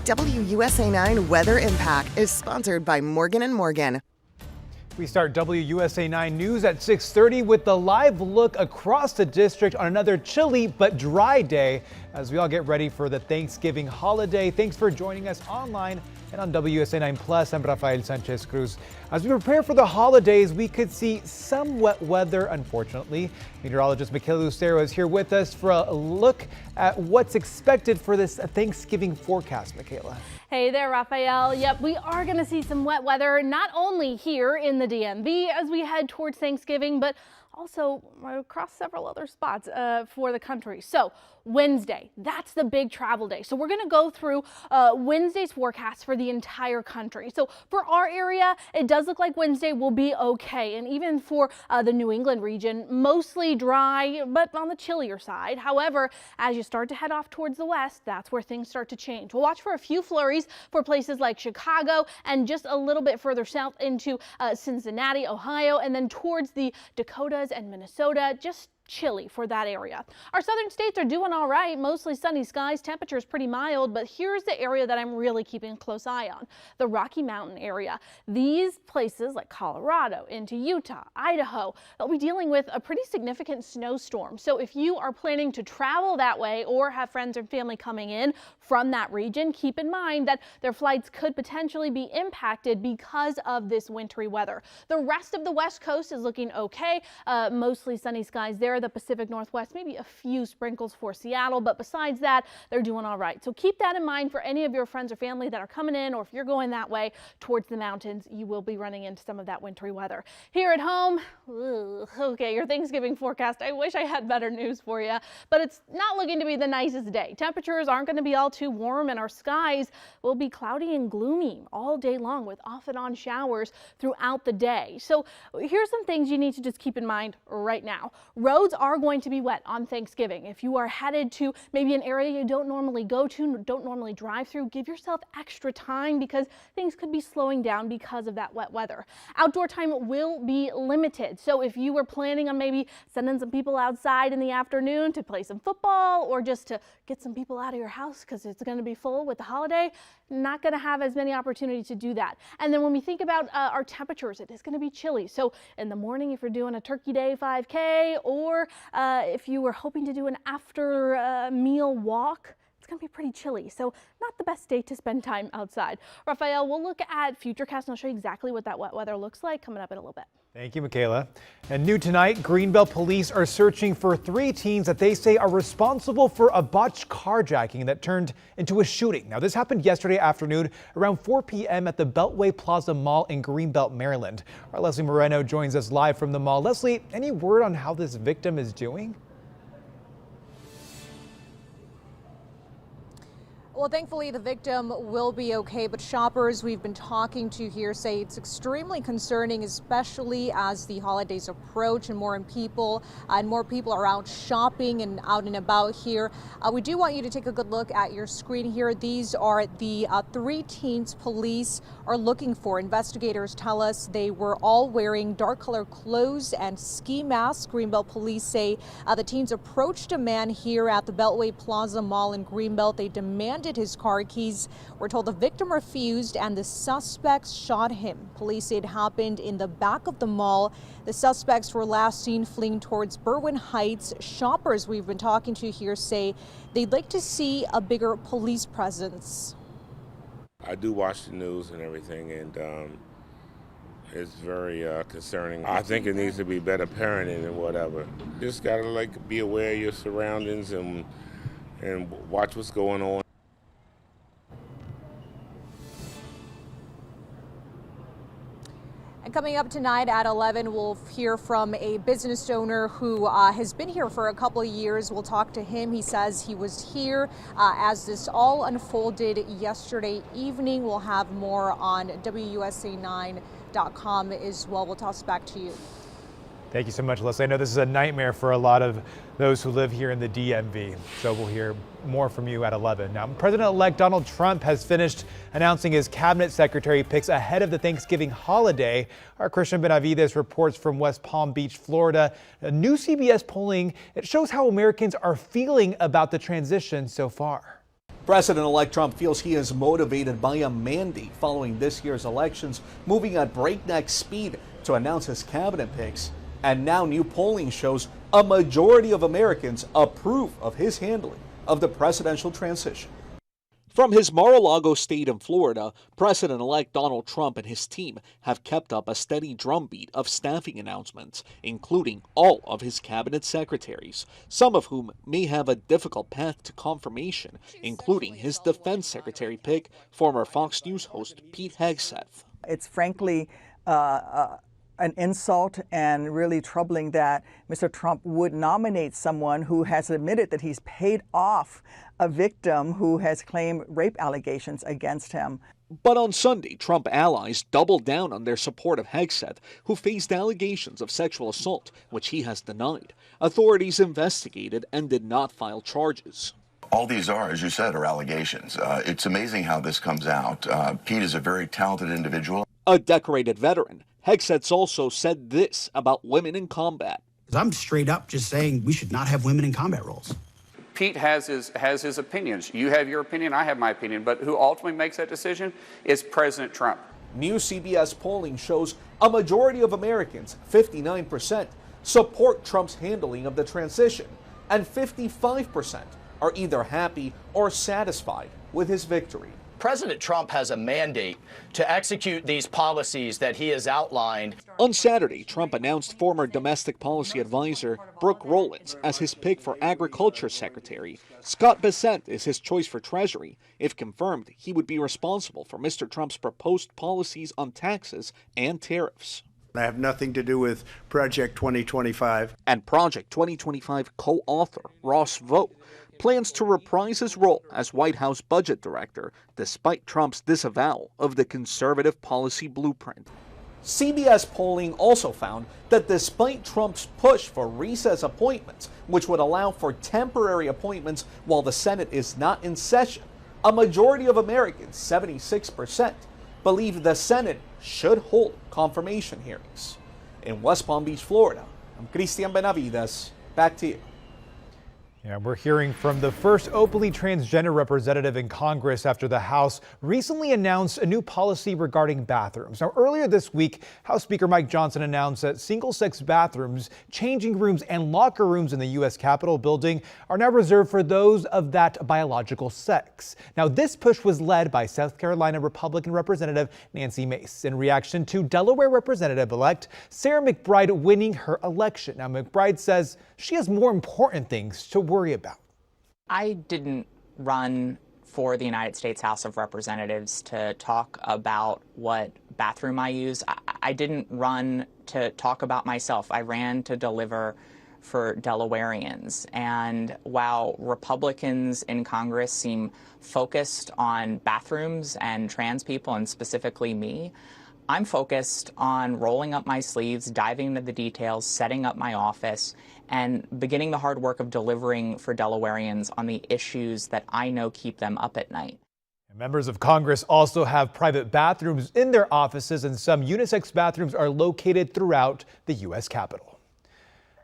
WUSA 9 Weather Impact is sponsored by Morgan & Morgan. We start WUSA 9 News at 6:30 with the live look across the district on another chilly but dry day as we all get ready for the Thanksgiving holiday. Thanks for joining us online and on WUSA 9 Plus. I'm Rafael Sanchez Cruz. As we prepare for the holidays, we could see some wet weather, unfortunately. Meteorologist Michaela Lucero is here with us for a look at what's expected for this Thanksgiving forecast. Michaela. Hey there, Rafael. Yep, we are going to see some wet weather, not only here in the DMV as we head towards Thanksgiving, but also across several other spots for the country. So Wednesday, that's the big travel day. So we're going to go through Wednesday's forecast for the entire country. So for our area, it does look like Wednesday will be okay. And even for the New England region, mostly dry, but on the chillier side. However, as you start to head off towards the west, that's where things start to change. We'll watch for a few flurries for places like Chicago and just a little bit further south into Cincinnati, Ohio, and then towards the Dakotas and Minnesota, just chilly for that area. Our southern states are doing all right, mostly sunny skies, temperatures pretty mild, but here's the area that I'm really keeping a close eye on, the Rocky Mountain area. These places like Colorado into Utah, Idaho, they'll be dealing with a pretty significant snowstorm. So if you are planning to travel that way or have friends and family coming in from that region, keep in mind that their flights could potentially be impacted because of this wintry weather. The rest of the West Coast is looking okay, mostly sunny skies there. The Pacific Northwest, maybe a few sprinkles for Seattle, but besides that, they're doing all right. So keep that in mind for any of your friends or family that are coming in, or if you're going that way towards the mountains, you will be running into some of that wintry weather. Here at home, okay, your Thanksgiving forecast, I wish I had better news for you, but it's not looking to be the nicest day. Temperatures aren't going to be all too warm, and our skies will be cloudy and gloomy all day long with off and on showers throughout the day. So here's some things you need to just keep in mind right now. Roads are going to be wet on Thanksgiving. If you are headed to maybe an area you don't normally go to, don't normally drive through, give yourself extra time because things could be slowing down because of that wet weather. Outdoor time will be limited. So if you were planning on maybe sending some people outside in the afternoon to play some football or just to get some people out of your house because it's going to be full with the holiday, not going to have as many opportunities to do that. And then when we think about our temperatures, it is going to be chilly. So in the morning, if you're doing a Turkey Day 5K or if you were hoping to do an after meal walk, it's going to be pretty chilly. So not the best day to spend time outside. Rafael, we'll look at Futurecast and I'll show you exactly what that wet weather looks like coming up in a little bit. Thank you, Michaela. And new tonight, Greenbelt police are searching for 3 teens that they say are responsible for a botched carjacking that turned into a shooting. Now, this happened yesterday afternoon around 4 p.m. at the Beltway Plaza Mall in Greenbelt, Maryland. Our Leslie Moreno joins us live from the mall. Leslie, any word on how this victim is doing? Well, thankfully, the victim will be okay, but shoppers we've been talking to here say it's extremely concerning, especially as the holidays approach and more people are out shopping and out and about here. We do want you to take a good look at your screen here. These are the 3 teens police are looking for. Investigators tell us they were all wearing dark color clothes and ski masks. Greenbelt police say the teens approached a man here at the Beltway Plaza Mall in Greenbelt. They demanded his car keys. We're told the victim refused and the suspects shot him. Police say it happened in the back of the mall. The suspects were last seen fleeing towards Berwyn Heights. Shoppers we've been talking to here say they'd like to see a bigger police presence. I do watch the news and everything, and it's very concerning. I think it needs to be better parenting and whatever. Just gotta be aware of your surroundings and watch what's going on. And coming up tonight at 11, we'll hear from a business owner who has been here for a couple of years. We'll talk to him. He says he was here as this all unfolded yesterday evening. We'll have more on WUSA9.com as well. We'll toss back to you. Thank you so much, Leslie. I know this is a nightmare for a lot of those who live here in the DMV. So we'll hear more from you at 11. Now, President-elect Donald Trump has finished announcing his cabinet secretary picks ahead of the Thanksgiving holiday. Our Christian Benavides reports from West Palm Beach, Florida. A new CBS polling, it shows how Americans are feeling about the transition so far. President-elect Trump feels he is motivated by a mandate following this year's elections, moving at breakneck speed to announce his cabinet picks. And now new polling shows a majority of Americans approve of his handling of the presidential transition. From his Mar-a-Lago state in Florida, President-elect Donald Trump and his team have kept up a steady drumbeat of staffing announcements, including all of his cabinet secretaries, some of whom may have a difficult path to confirmation, including his defense secretary pick, former Fox News host Pete Hegseth. It's frankly an insult and really troubling that Mr. Trump would nominate someone who has admitted that he's paid off a victim who has claimed rape allegations against him. But on Sunday, Trump allies doubled down on their support of Hegseth, who faced allegations of sexual assault, which he has denied. Authorities investigated and did not file charges. All these are, as you said, are allegations. It's amazing how this comes out. Pete is a very talented individual. A decorated veteran, Hegseth also said this about women in combat. I'm straight up just saying we should not have women in combat roles. Pete has his opinions. You have your opinion, I have my opinion, but who ultimately makes that decision is President Trump. New CBS polling shows a majority of Americans, 59%, support Trump's handling of the transition, and 55% are either happy or satisfied with his victory. President Trump has a mandate to execute these policies that he has outlined. On Saturday, Trump announced former domestic policy advisor Brooke Rollins as his pick for Agriculture Secretary. Scott Bessent is his choice for Treasury. If confirmed, he would be responsible for Mr. Trump's proposed policies on taxes and tariffs. I have nothing to do with Project 2025. And Project 2025 co-author Ross Vogt plans to reprise his role as White House budget director, despite Trump's disavowal of the conservative policy blueprint. CBS polling also found that despite Trump's push for recess appointments, which would allow for temporary appointments while the Senate is not in session, a majority of Americans, 76%, believe the Senate should hold confirmation hearings. In West Palm Beach, Florida, I'm Cristian Benavides. Back to you. Yeah, we're hearing from the first openly transgender representative in Congress after the House recently announced a new policy regarding bathrooms. Now, earlier this week, House Speaker Mike Johnson announced that single-sex bathrooms, changing rooms, and locker rooms in the U.S. Capitol building are now reserved for those of that biological sex. Now, this push was led by South Carolina Republican Representative Nancy Mace in reaction to Delaware Representative-elect Sarah McBride winning her election. Now, McBride says she has more important things to worry about. I didn't run for the United States House of Representatives to talk about what bathroom I use. I didn't run to talk about myself. I ran to deliver for Delawareans. And while Republicans in Congress seem focused on bathrooms and trans people, and specifically me, I'm focused on rolling up my sleeves, diving into the details, setting up my office, and beginning the hard work of delivering for Delawareans on the issues that I know keep them up at night. Members of Congress also have private bathrooms in their offices, and some unisex bathrooms are located throughout the U.S. Capitol.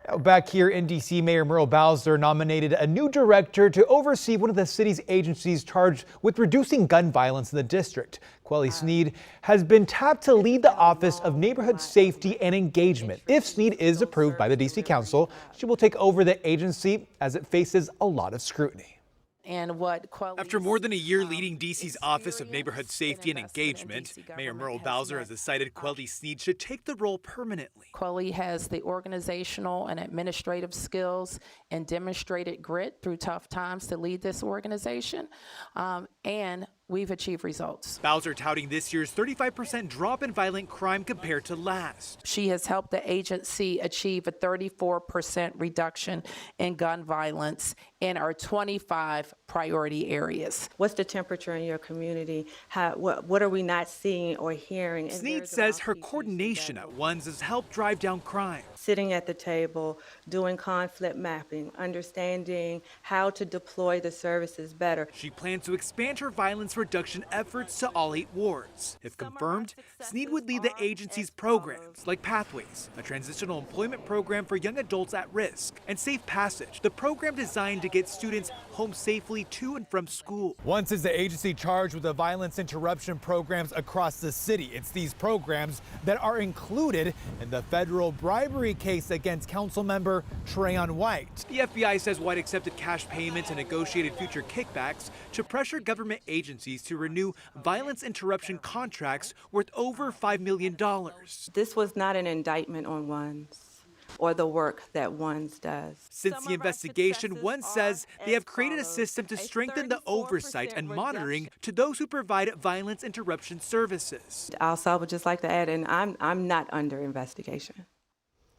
Now, back here in D.C., Mayor Muriel Bowser nominated a new director to oversee one of the city's agencies charged with reducing gun violence in the district. Quelly Sneed has been tapped to lead the Office of Neighborhood Safety and Engagement. If Sneed is approved by the D.C. Council, she will take over the agency as it faces a lot of scrutiny. And what After more than a year leading D.C.'s Office of Neighborhood Safety and Engagement, Mayor Muriel Bowser has decided Quelly Sneed should take the role permanently. Quelly has the organizational and administrative skills and demonstrated grit through tough times to lead this organization, and we've achieved results. Bowser touting this year's 35% drop in violent crime compared to last. She has helped the agency achieve a 34% reduction in gun violence in our 25 priority areas. What's the temperature in your community? What are we not seeing or hearing? Sneed says her coordination at ONES has helped drive down crime. Sitting at the table, doing conflict mapping, understanding how to deploy the services better. She plans to expand her violence reduction efforts to all 8 wards. If confirmed, Snead would lead the agency's programs like Pathways, a transitional employment program for young adults at risk, and Safe Passage, the program designed to get students home safely to and from school. Once is the agency charged with the violence interruption programs across the city. It's these programs that are included in the federal bribery case against Councilmember Trayon White. The FBI says White accepted cash payments and negotiated future kickbacks to pressure government agencies to renew violence interruption contracts worth over $5 million. This was not an indictment on one's or the work that one's does. Since the investigation, one says they have created a system to strengthen the oversight and monitoring to those who provide violence interruption services. Also, I would just like to add, and I'm not under investigation.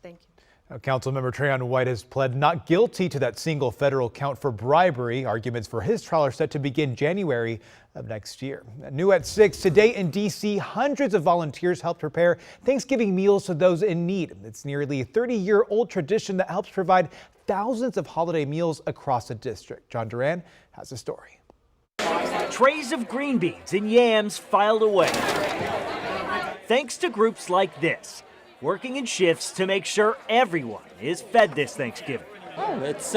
Thank you. Now, Councilmember Trayon White has pled not guilty to that single federal count for bribery. Arguments for his trial are set to begin January of next year. New at 6, today in D.C., hundreds of volunteers helped prepare Thanksgiving meals to those in need. It's nearly a 30-year-old tradition that helps provide thousands of holiday meals across the district. John Duran has a story. Trays of green beans and yams filed away, thanks to groups like this, working in shifts to make sure everyone is fed this Thanksgiving. Oh, it's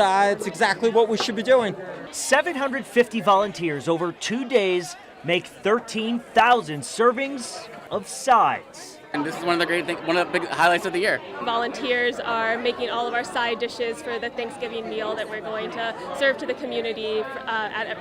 exactly what we should be doing. 750 volunteers over 2 days make 13,000 servings of sides. And this is one of the great things, one of the big highlights of the year. Volunteers are making all of our side dishes for the Thanksgiving meal that we're going to serve to the community at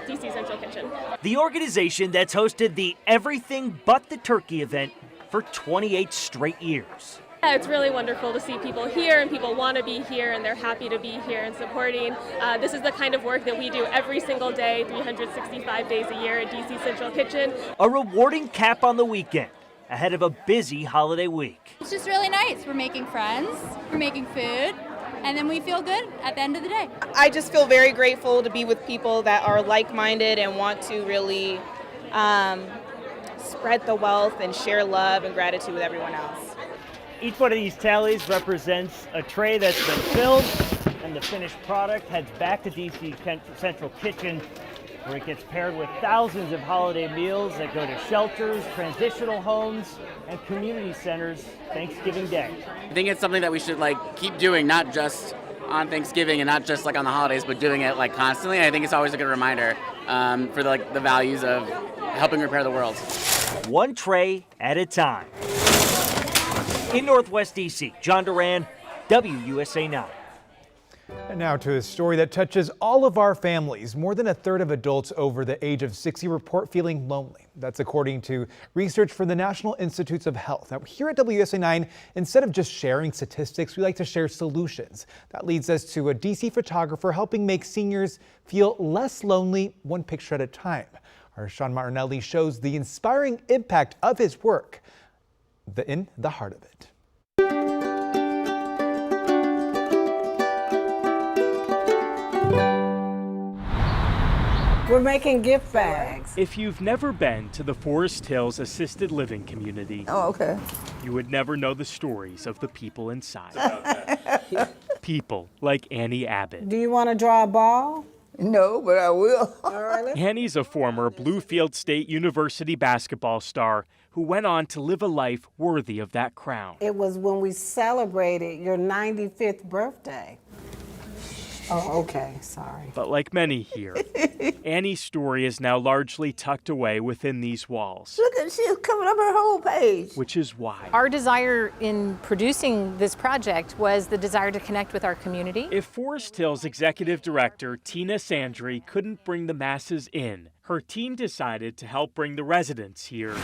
DC Central Kitchen. The organization that's hosted the Everything But the Turkey event for 28 straight years. Yeah, it's really wonderful to see people here, and people want to be here, and they're happy to be here and supporting. This is the kind of work that we do every single day, 365 days a year at DC Central Kitchen. A rewarding cap on the weekend ahead of a busy holiday week. It's just really nice. We're making friends, we're making food, and then we feel good at the end of the day. I just feel very grateful to be with people that are like-minded and want to really spread the wealth and share love and gratitude with everyone else. Each one of these tallies represents a tray that's been filled, and the finished product heads back to DC Central Kitchen, where it gets paired with thousands of holiday meals that go to shelters, transitional homes, and community centers Thanksgiving Day. I think it's something that we should keep doing, not just on Thanksgiving and not just on the holidays, but doing it constantly. I think it's always a good reminder for the values of helping repair the world. One tray at a time. In Northwest DC, John Duran, WUSA 9. And now to a story that touches all of our families. More than a third of adults over the age of 60 report feeling lonely. That's according to research from the National Institutes of Health. Now, here at WUSA 9, instead of just sharing statistics, we like to share solutions. That leads us to a DC photographer helping make seniors feel less lonely, one picture at a time. Our Sean Martinelli shows the inspiring impact of his work. In the heart of it. We're making gift bags. If you've never been to the Forest Hills Assisted Living Community, okay, you would never know the stories of the people inside. People like Annie Abbott. Do you want to draw a ball? No, but I will. All right, Annie's a former Bluefield State University basketball star who went on to live a life worthy of that crown. It was when we celebrated your 95th birthday. Oh, okay, sorry. But like many here, Annie's story is now largely tucked away within these walls. Look at, she's coming up her whole page. Which is why our desire in producing this project was the desire to connect with our community. If Forest Hills Executive Director Tina Sandry couldn't bring the masses in, her team decided to help bring the residents here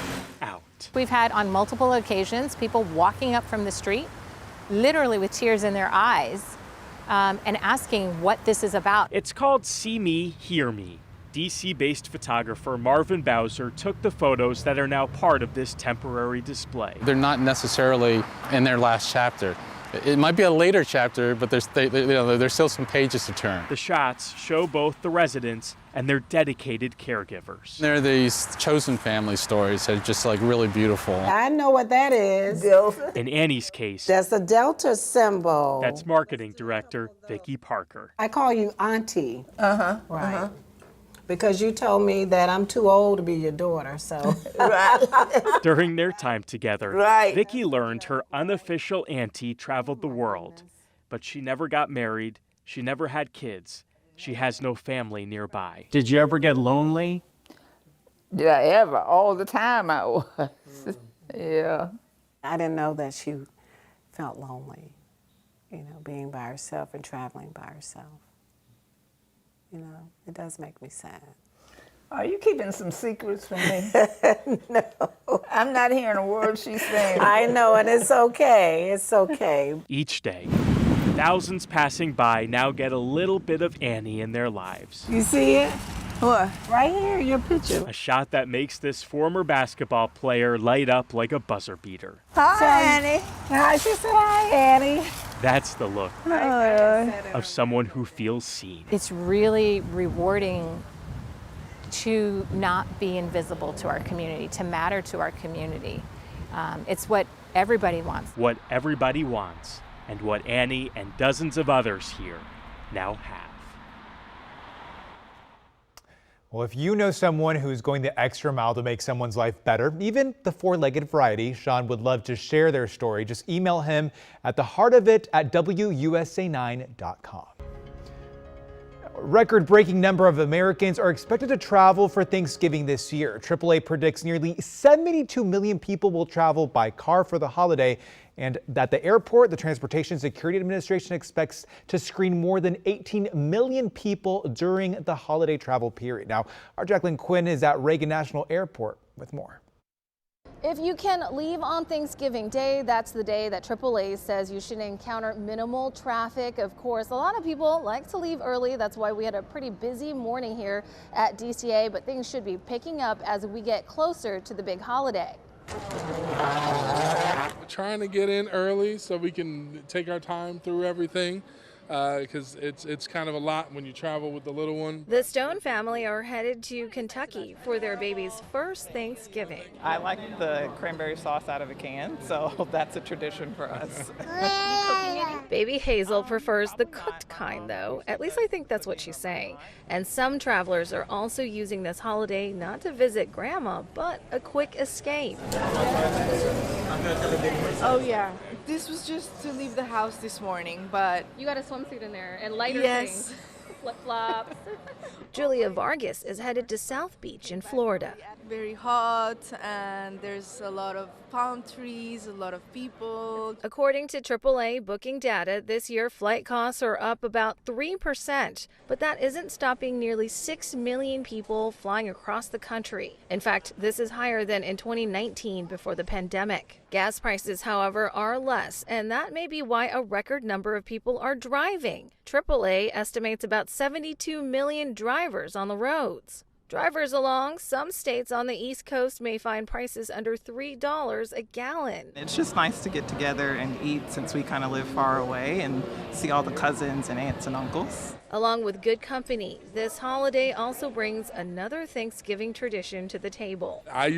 out. We've had on multiple occasions people walking up from the street, literally with tears in their eyes, and asking what this is about. It's called See Me, Hear Me. DC-based photographer Marvin Bowser took the photos that are now part of this temporary display. They're not necessarily in their last chapter. It might be a later chapter, but there's still some pages to turn. The shots show both the residents and their dedicated caregivers. There are these chosen family stories that are just really beautiful. I know what that is. Delta. In Annie's case, that's the Delta symbol. That's marketing director Vicki Parker. I call you Auntie. Right. because you told me that I'm too old to be your daughter, so. During their time together, Right. Vicky learned her unofficial auntie traveled the world, but she never got married, she never had kids, she has no family nearby. Did you ever get lonely? Did I ever? All the time I was. Yeah. I didn't know that she felt lonely, you know, being by herself and traveling by herself. You know, it does make me sad. Are you keeping some secrets from me? No. I'm not hearing a word she's saying. I know, and it's okay. It's okay. Each day, thousands passing by now get a little bit of Annie in their lives. You see it? What? Right here, your picture. A shot that makes this former basketball player light up like a buzzer beater. Hi, Annie. Hi, she said hi, Annie. That's the look of someone who feels seen. It's really rewarding to not be invisible to our community, to matter to our community. It's what everybody wants. What everybody wants, and what Annie and dozens of others here now have. Well, if you know someone who's going the extra mile to make someone's life better, even the four-legged variety, Sean would love to share their story. Just email him at theheartofit@WUSA9.com. A record-breaking number of Americans are expected to travel for Thanksgiving this year. AAA predicts nearly 72 million people will travel by car for the holiday, and at the airport, the Transportation Security Administration expects to screen more than 18 million people during the holiday travel period. Now, our Jacqueline Quinn is at Reagan National Airport with more. If you can leave on Thanksgiving Day, that's the day that AAA says you should encounter minimal traffic. Of course, a lot of people like to leave early. That's why we had a pretty busy morning here at DCA, but things should be picking up as we get closer to the big holiday. Trying to get in early so we can take our time through everything because it's kind of a lot when you travel with the little one. The Stone family are headed to Kentucky for their baby's first Thanksgiving. I like the cranberry sauce out of a can, so that's a tradition for us. Baby Hazel prefers the cooked kind, though. At least I think that's what she's saying. And some travelers are also using this holiday not to visit Grandma, but a quick escape. Oh yeah, this was just to leave the house this morning, but you got a swimsuit in there and lighter yes. things. Flip-flops. Julia Vargas is headed to South Beach in Florida. Very hot, and there's a lot of palm trees, a lot of people. According to AAA booking data, this year flight costs are up about 3%, but that isn't stopping nearly 6 million people flying across the country. In fact, this is higher than in 2019 before the pandemic. Gas prices, however, are less, and that may be why a record number of people are driving. AAA estimates about 72 million drivers on the roads. Drivers along some states on the East Coast may find prices under $3 a gallon. It's just nice to get together and eat since we kind of live far away and see all the cousins and aunts and uncles. Along with good company, this holiday also brings another Thanksgiving tradition to the table. I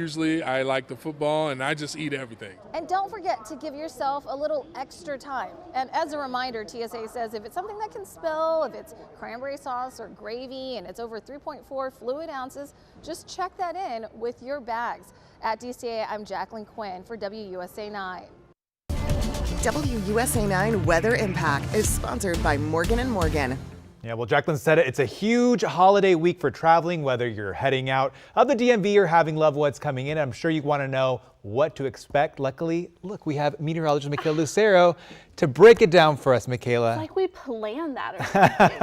like the football and I just eat everything. And don't forget to give yourself a little extra time. And as a reminder, TSA says if it's something that can spill, if it's cranberry sauce or gravy and it's over 3.4 fluid ounces, just check that in with your bags. At DCA, I'm Jacqueline Quinn for WUSA 9. WUSA 9 Weather Impact is sponsored by Morgan & Morgan. Yeah, well, Jacqueline said it. It's a huge holiday week for traveling, whether you're heading out of the DMV or having loved ones coming in. I'm sure you want to know what to expect. Luckily, look, we have meteorologist Michaela Lucero to break it down for us, Michaela. It's like we planned that or something.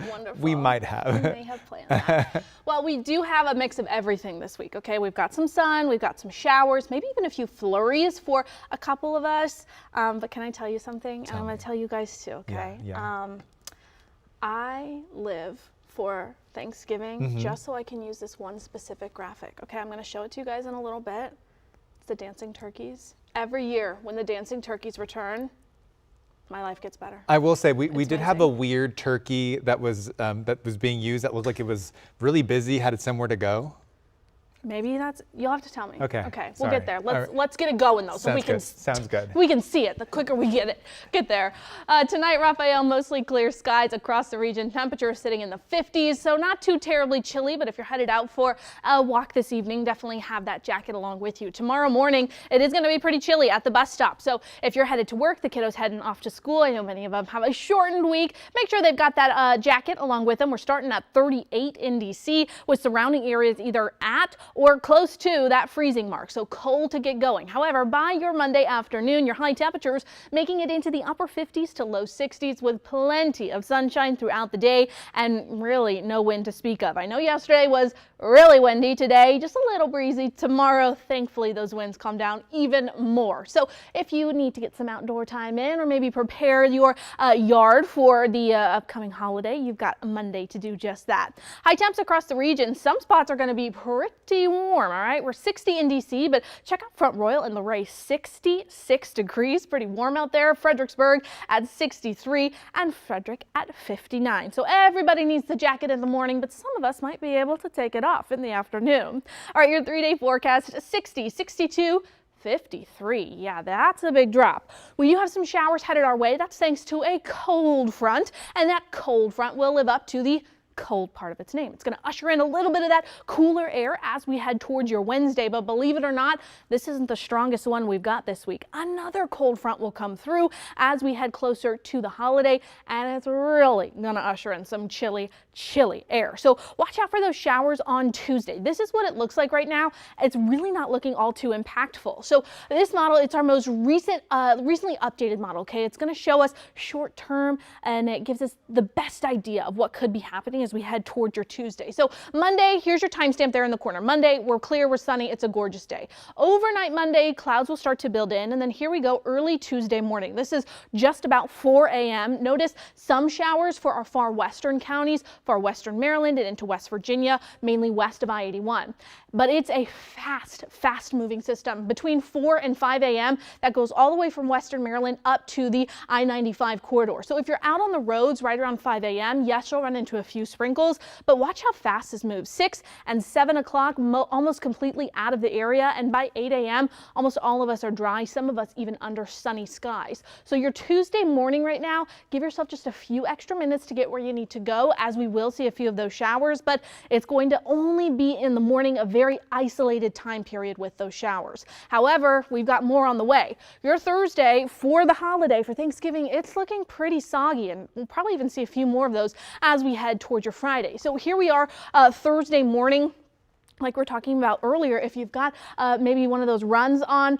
Wonderful. We might have. We may have planned that. Well, we do have a mix of everything this week, okay? We've got some sun, we've got some showers, maybe even a few flurries for a couple of us. But can I tell you something? And I'm going to tell you guys too, okay? Yeah. I live for Thanksgiving just so I can use this one specific graphic. Okay, I'm going to show it to you guys in a little bit. It's the dancing turkeys. Every year when the dancing turkeys return, my life gets better. I will say we did have a weird turkey that was being used that looked like it was really busy, had it somewhere to go. Maybe you'll have to tell me. Okay. Okay, Sorry. we'll get there. All right. Let's get it going though, so we can. Sounds good. We can see it. The quicker we get there. Tonight, Raphael, mostly clear skies across the region. Temperatures sitting in the 50s, so not too terribly chilly. But if you're headed out for a walk this evening, definitely have that jacket along with you. Tomorrow morning, it is going to be pretty chilly at the bus stop. So if you're headed to work, the kiddos heading off to school. I know many of them have a shortened week. Make sure they've got that jacket along with them. We're starting at 38 in DC, with surrounding areas either at or close to that freezing mark, so cold to get going. However, by your Monday afternoon, your high temperatures making it into the upper 50s to low 60s, with plenty of sunshine throughout the day and really no wind to speak of. I know yesterday was really windy. Today, just a little breezy. Tomorrow, thankfully, those winds calm down even more. So if you need to get some outdoor time in, or maybe prepare your yard for the upcoming holiday, you've got Monday to do just that. High temps across the region. Some spots are going to be pretty warm, all right? We're 60 in DC, but check out Front Royal and Luray, 66 degrees. Pretty warm out there. Fredericksburg at 63 and Frederick at 59. So everybody needs the jacket in the morning, but some of us might be able to take it off in the afternoon. All right, your 3-day forecast, 60, 62, 53. Yeah, that's a big drop. Well, you have some showers headed our way. That's thanks to a cold front, and that cold front will live up to the cold part of its name. It's going to usher in a little bit of that cooler air as we head towards your Wednesday, but believe it or not, this isn't the strongest one we've got this week. Another cold front will come through as we head closer to the holiday, and it's really going to usher in some chilly air. So watch out for those showers on Tuesday. This is what it looks like right now. It's really not looking all too impactful. So this model, it's our most recently updated model, okay? It's going to show us short term, and it gives us the best idea of what could be happening as we head towards your Tuesday. So Monday, here's your timestamp there in the corner. Monday, we're clear, we're sunny, it's a gorgeous day. Overnight Monday, clouds will start to build in, and then here we go early Tuesday morning. This is just about 4 a.m. Notice some showers for our far western counties, far western Maryland and into West Virginia, mainly west of I-81. But it's a fast moving system between 4 and 5 a.m. that goes all the way from western Maryland up to the I-95 corridor. So if you're out on the roads right around 5 a.m., yes, you'll run into a few sprinkles, but watch how fast this moves. 6 and 7 o'clock, almost completely out of the area, and by 8 a.m., almost all of us are dry, some of us even under sunny skies. So your Tuesday morning right now, give yourself just a few extra minutes to get where you need to go, as we will see a few of those showers, but it's going to only be in the morning, a very isolated time period with those showers. However, we've got more on the way. Your Thursday for the holiday, for Thanksgiving, it's looking pretty soggy, and we'll probably even see a few more of those as we head towards your Friday. So here we are Thursday morning. Like we're talking about earlier, if you've got maybe one of those runs on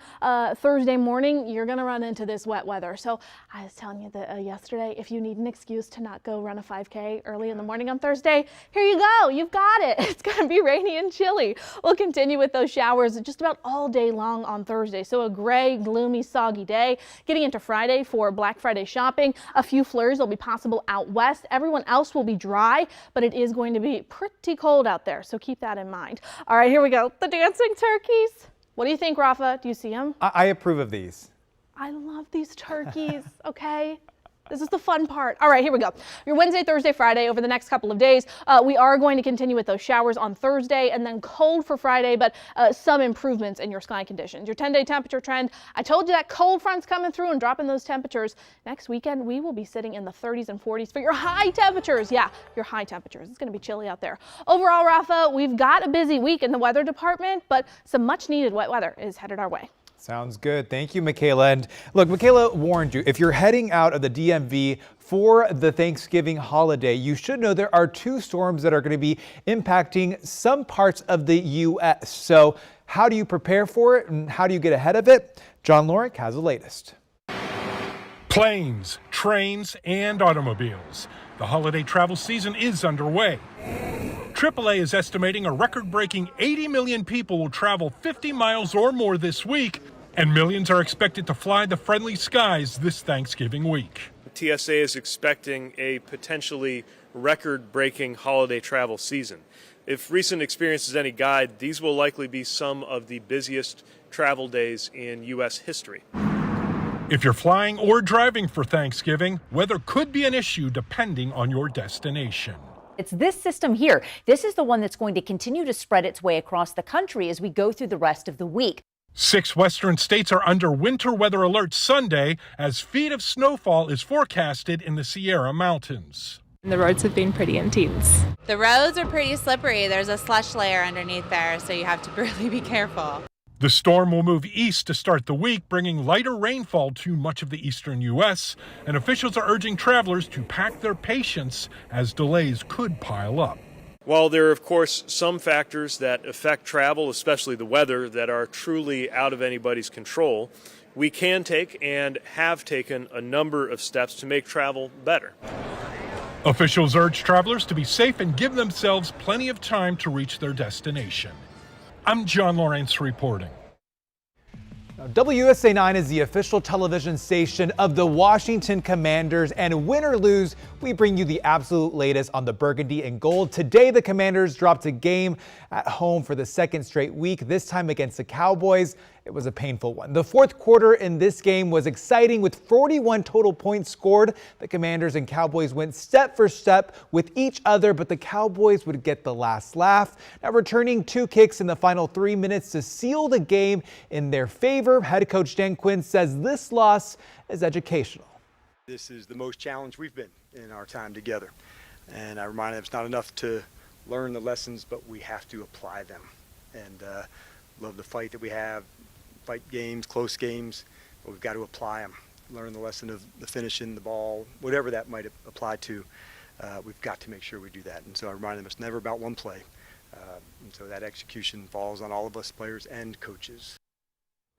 Thursday morning, you're going to run into this wet weather. So I was telling you that yesterday, if you need an excuse to not go run a 5K early in the morning on Thursday, here you go. You've got it. It's going to be rainy and chilly. We'll continue with those showers just about all day long on Thursday. So a gray, gloomy, soggy day. Getting into Friday for Black Friday shopping. A few flurries will be possible out west. Everyone else will be dry, but it is going to be pretty cold out there. So keep that in mind. All right, here we go. The dancing turkeys. What do you think, Rafa? Do you see them? I approve of these. I love these turkeys, okay? This is the fun part. All right, here we go. Your Wednesday, Thursday, Friday, over the next couple of days, we are going to continue with those showers on Thursday, and then cold for Friday, but some improvements in your sky conditions. Your 10-day temperature trend, I told you that cold front's coming through and dropping those temperatures. Next weekend, we will be sitting in the 30s and 40s for your high temperatures. Yeah, your high temperatures. It's going to be chilly out there. Overall, Rafa, we've got a busy week in the weather department, but some much needed wet weather is headed our way. Sounds good. Thank you, Michaela. And look, Michaela warned you, if you're heading out of the DMV for the Thanksgiving holiday, you should know there are 2 storms that are going to be impacting some parts of the U.S. So how do you prepare for it and how do you get ahead of it? John Lorick has the latest. Planes, trains, and automobiles. The holiday travel season is underway. AAA is estimating a record-breaking 80 million people will travel 50 miles or more this week, and millions are expected to fly the friendly skies this Thanksgiving week. TSA is expecting a potentially record-breaking holiday travel season. If recent experience is any guide, these will likely be some of the busiest travel days in U.S. history. If you're flying or driving for Thanksgiving, weather could be an issue depending on your destination. It's this system here. This is the one that's going to continue to spread its way across the country as we go through the rest of the week. 6 western states are under winter weather alert Sunday as feet of snowfall is forecasted in the Sierra Mountains. The roads have been pretty intense. The roads are pretty slippery. There's a slush layer underneath there, so you have to really be careful. The storm will move east to start the week, bringing lighter rainfall to much of the eastern U.S., and officials are urging travelers to pack their patience as delays could pile up. While there are, of course, some factors that affect travel, especially the weather, that are truly out of anybody's control, we can take and have taken a number of steps to make travel better. Officials urge travelers to be safe and give themselves plenty of time to reach their destination. I'm John Lawrence reporting. Now, WUSA 9 is the official television station of the Washington Commanders, and win or lose, we bring you the absolute latest on the Burgundy and Gold. Today, the Commanders dropped a game at home for the second straight week, this time against the Cowboys. It was a painful one. The fourth quarter in this game was exciting with 41 total points scored. The Commanders and Cowboys went step for step with each other, but the Cowboys would get the last laugh. Now returning 2 kicks in the final 3 minutes to seal the game in their favor, head coach Dan Quinn says this loss is educational. This is the most challenged we've been in our time together. And I remind them it's not enough to learn the lessons, but we have to apply them. And love the fight that we have. Fight games, close games, but we've got to apply them. Learn the lesson of the finishing, the ball, whatever that might apply to. We've got to make sure we do that. And so I remind them it's never about one play. And so that execution falls on all of us players and coaches.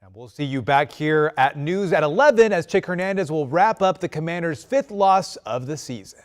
And we'll see you back here at News at 11 as Chick Hernandez will wrap up the Commanders' 5th loss of the season.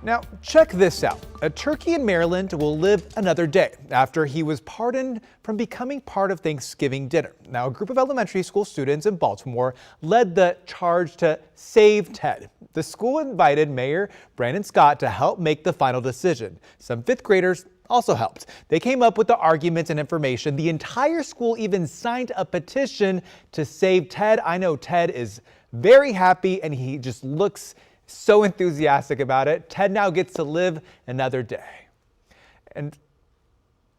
Now, check this out. A turkey in Maryland will live another day after he was pardoned from becoming part of Thanksgiving dinner. Now, a group of elementary school students in Baltimore led the charge to save Ted. The school invited Mayor Brandon Scott to help make the final decision. Some 5th graders also helped. They came up with the arguments and information. The entire school even signed a petition to save Ted. I know Ted is very happy and he just looks so enthusiastic about it. Ted now gets to live another day. And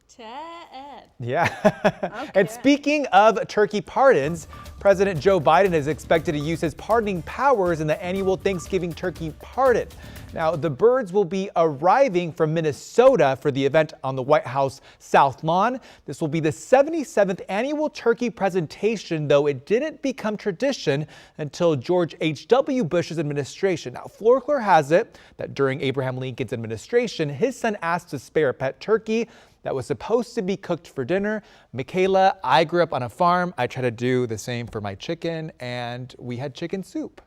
Ted. Yeah. Okay. And speaking of turkey pardons, President Joe Biden is expected to use his pardoning powers in the annual Thanksgiving turkey pardon. Now, the birds will be arriving from Minnesota for the event on the White House South Lawn. This will be the 77th annual turkey presentation, though it didn't become tradition until George H.W. Bush's administration. Now, folklore has it that during Abraham Lincoln's administration, his son asked to spare a pet turkey that was supposed to be cooked for dinner. Michaela, I grew up on a farm. I try to do the same for my chicken, and we had chicken soup.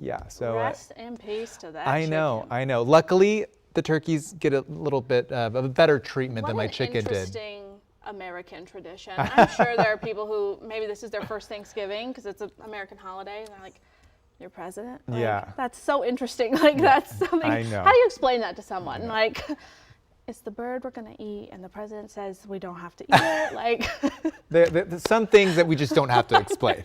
Yeah, so rest and peace to that. I know. Luckily, the turkeys get a little bit of a better treatment than my chicken did. Interesting American tradition. I'm sure there are people who maybe this is their first Thanksgiving because it's an American holiday, and they're like, "Your president?" Like, yeah, that's so interesting. Like that's something. I know. How do you explain that to someone? Like, it's the bird we're gonna eat, and the president says we don't have to eat it. Like, there's some things that we just don't have to explain.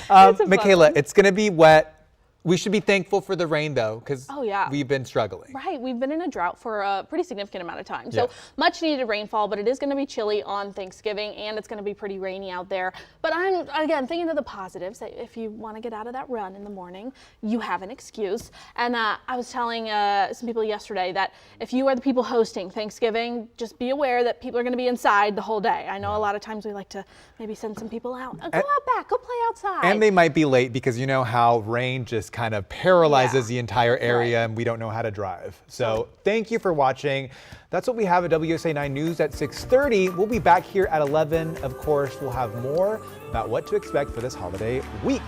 Michaela, it's gonna be wet. We should be thankful for the rain, though, because we've been struggling. Right, we've been in a drought for a pretty significant amount of time. So much needed rainfall, but it is going to be chilly on Thanksgiving, and it's going to be pretty rainy out there. But I'm, again, thinking of the positives. If you want to get out of that run in the morning, you have an excuse. And I was telling some people yesterday that if you are the people hosting Thanksgiving, just be aware that people are going to be inside the whole day. I know a lot of times we like to maybe send some people out. Go out back, go play outside. And they might be late because you know how rain just kind of paralyzes the entire area and we don't know how to drive. So thank you for watching. That's what we have at WUSA 9 News at 6:30. We'll be back here at 11. Of course, we'll have more about what to expect for this holiday week.